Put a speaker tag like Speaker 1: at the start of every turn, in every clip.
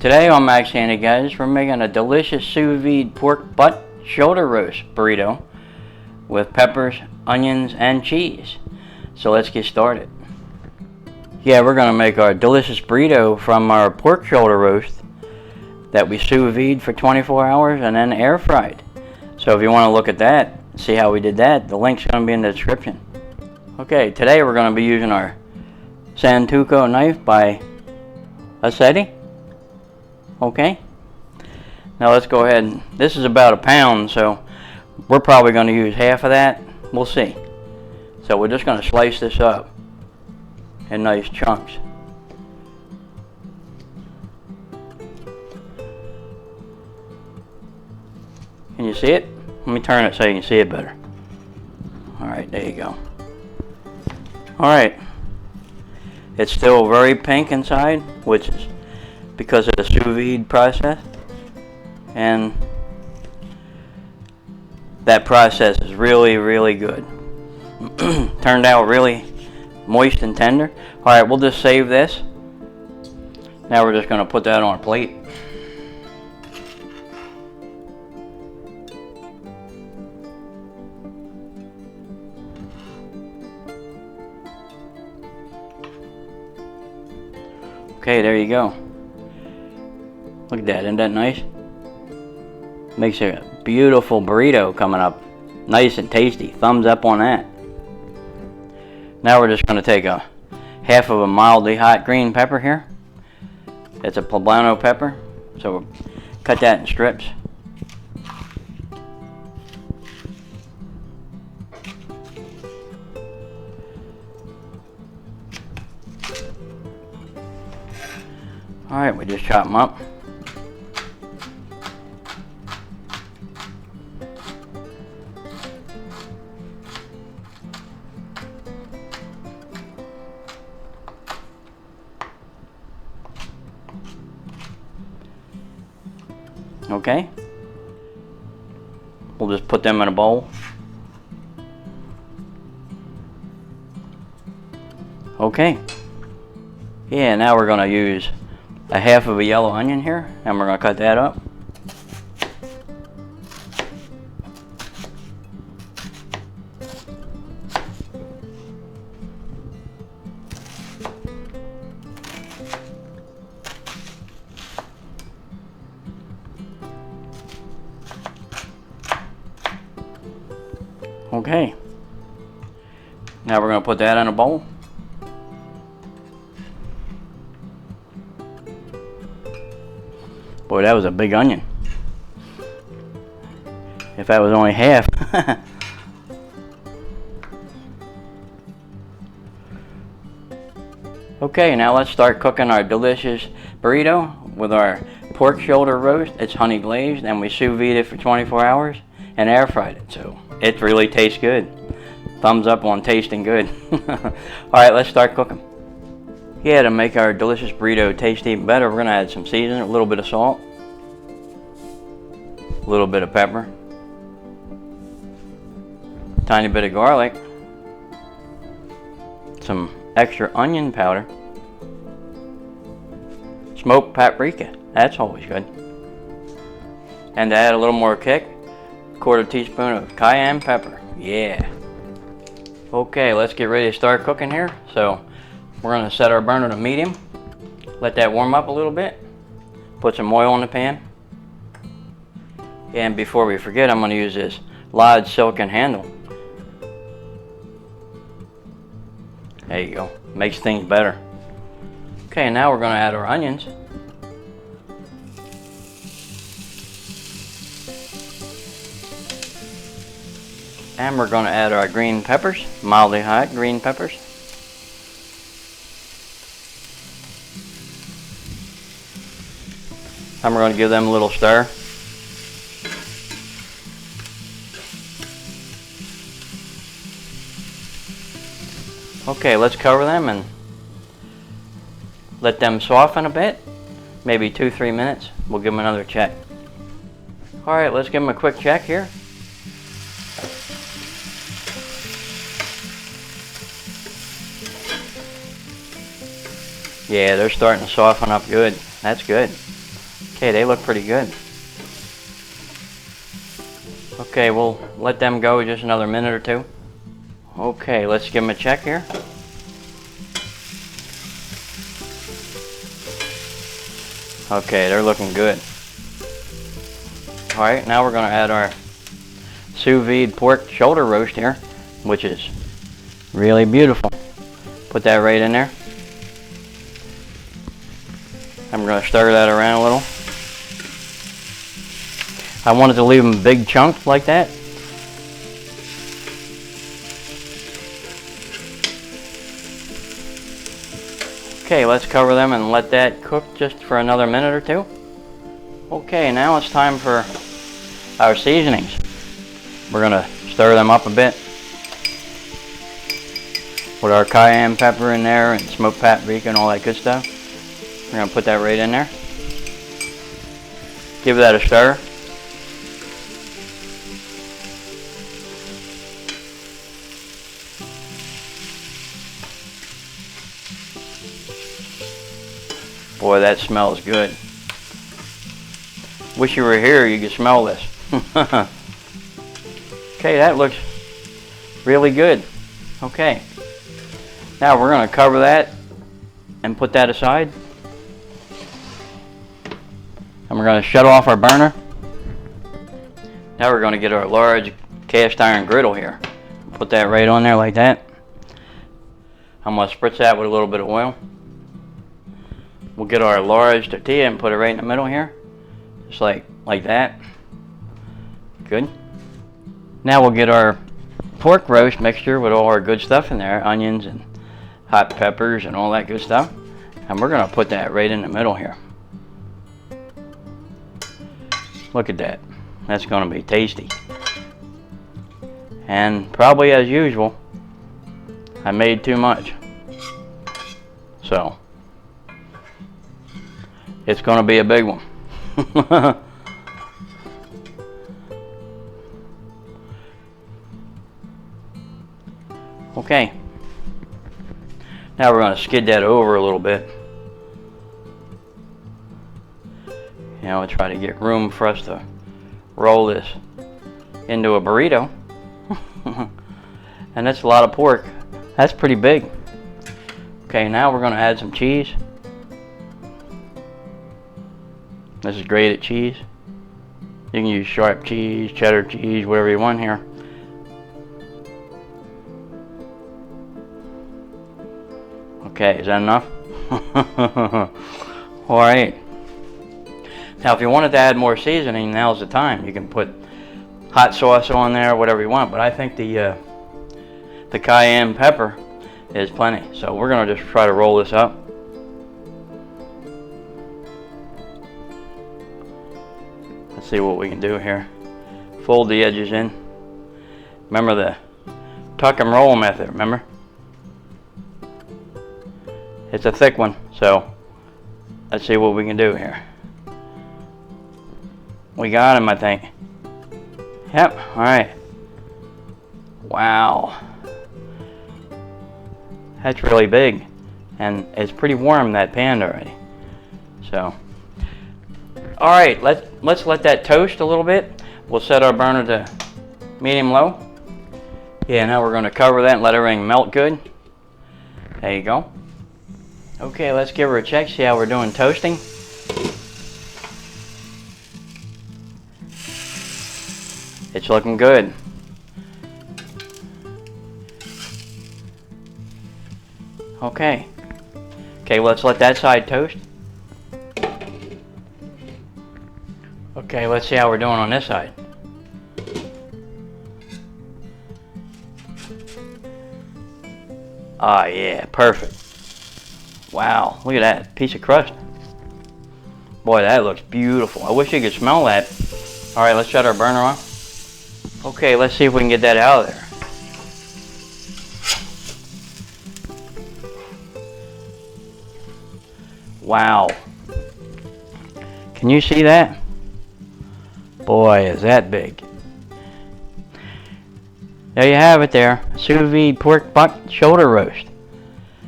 Speaker 1: Today on Max Handy, guys, we're making a delicious sous vide pork butt shoulder roast burrito with peppers, onions, and cheese. So let's get started. Yeah, we're going to make our delicious burrito from our pork shoulder roast that we sous vide for 24 hours and then air fried. So if you want to look at that, see how we did that, the link's going to be in the description. Okay, today we're going to be using our Santuco knife by Sauté. Okay, now let's go ahead. This is about a pound, so we're probably going to use half of that. We'll see. So we're just going to slice this up in nice chunks. Can you see it? Let me turn it so you can see it better. Alright, there you go. Alright, it's still very pink inside, which is because of the sous vide process, and that process is really good. Turned out really moist and tender. Alright, we'll just save this. Now we're just going to put that on a plate. Okay, there you go. Look at that, isn't that nice? Makes a beautiful burrito coming up. Nice and tasty. Thumbs up on that. Now we're just going to take a half of a mildly hot green pepper here. It's a Poblano pepper. So we'll cut that in strips. Alright, we just chop them up. Okay, we'll just put them in a bowl. Okay, yeah, now we're going to use a half of a yellow onion here, and we're going to cut that up. Okay, now we're going to put that in a bowl. Boy, that was a big onion. If that was only half. Okay, now let's start cooking our delicious burrito with our pork shoulder roast. It's honey glazed, and we sous vide it for 24 hours and air fried it. So it really tastes good. Thumbs up on tasting good. Alright, let's start cooking. Yeah, to make our delicious burrito taste even better, we're going to add some seasoning, a little bit of salt, a little bit of pepper, a tiny bit of garlic, some extra onion powder, smoked paprika, that's always good, and to add a little more kick, 1/4 teaspoon of cayenne pepper. Yeah. Okay, let's get ready to start cooking here. So we're going to set our burner to medium, let that warm up a little bit, put some oil in the pan, and before we forget, I'm going to use this Large silken handle. There you go, makes things better. Okay, now we're going to add our onions. And we're going to add our green peppers, mildly hot green peppers. And we're going to give them a little stir. Okay, let's cover them and let them soften a bit. Maybe 2-3 minutes. We'll give them another check. Alright, let's give them a quick check here. Yeah, they're starting to soften up good. That's good. Okay, they look pretty good. Okay, we'll let them go just another minute or two. Okay, let's give them a check here. Okay, they're looking good. Alright, now we're going to add our sous vide pork shoulder roast here, which is really beautiful. Put that right in there. I'm going to stir that around a little. I wanted to leave them big chunks like that. Okay, let's cover them and let that cook just for another minute or two. Okay, now it's time for our seasonings. We're going to stir them up a bit. With our cayenne pepper in there and smoked paprika and all that good stuff. We're going to put that right in there. Give that a stir. Boy, that smells good. Wish you were here, you could smell this. Okay, that looks really good. Okay. Now we're going to cover that and put that aside. And we're going to shut off our burner. Now we're going to get our large cast iron griddle here. Put that right on there like that. I'm going to spritz that with a little bit of oil. We'll get our large tortilla and put it right in the middle here. Just like that. Good. Now we'll get our pork roast mixture with all our good stuff in there. Onions and hot peppers and all that good stuff. And we're going to put that right in the middle here. Look at that. That's going to be tasty. And probably as usual, I made too much. So, it's going to be a big one. Okay. Now we're going to skid that over a little bit. You know, try to get room for us to roll this into a burrito. And that's a lot of pork. That's pretty big. Okay, now we're going to add some cheese. This is grated cheese. You can use sharp cheese, cheddar cheese, whatever you want here. Okay, is that enough? Alright. Now if you wanted to add more seasoning, now's the time. You can put hot sauce on there, whatever you want, but I think the cayenne pepper is plenty. So we're going to just try to roll this up. Let's see what we can do here. Fold the edges in. Remember the tuck and roll method, remember? It's a thick one, so let's see what we can do here. We got him, I think. Yep, alright. Wow. That's really big. And it's pretty warm, that pan already. So, alright, let's let that toast a little bit. We'll set our burner to medium-low. Yeah, now we're going to cover that and let everything melt good. There you go. Okay, let's give her a check, see how we're doing toasting. It's looking good. Okay. Okay, let's let that side toast. Okay, let's see how we're doing on this side. Ah, yeah, perfect. Wow, look at that piece of crust. Boy, that looks beautiful. I wish you could smell that. All right, let's shut our burner off. Okay, let's see if we can get that out of there. Wow. Can you see that? Boy, is that big. There you have it there. Sous vide pork butt shoulder roast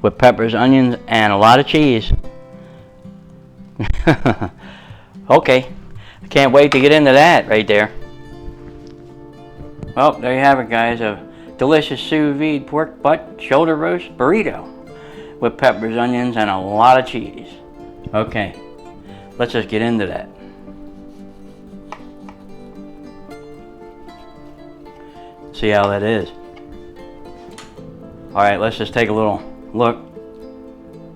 Speaker 1: with peppers, onions, and a lot of cheese. Okay, I can't wait to get into that right there. Well, there you have it, guys. A delicious sous vide pork butt shoulder roast burrito with peppers, onions, and a lot of cheese. Okay, let's just get into that. See how that is. Alright, let's just take a little look.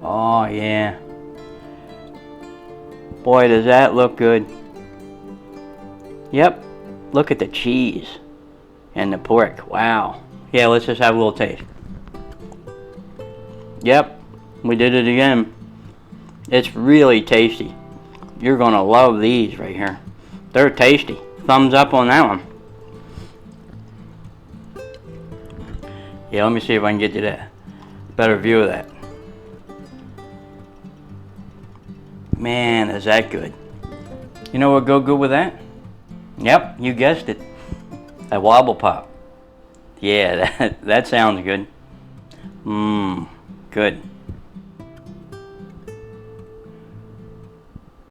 Speaker 1: Oh yeah. Boy, does that look good. Yep, look at the cheese and the pork. Wow. Yeah, let's just have a little taste. Yep, we did it again. It's really tasty. You're gonna love these right here. They're tasty. Thumbs up on that one. Yeah, let me see if I can get you that better view of that. Man, is that good. You know what would go good with that? Yep, you guessed it. A wobble pop. Yeah, that sounds good. Mmm, good.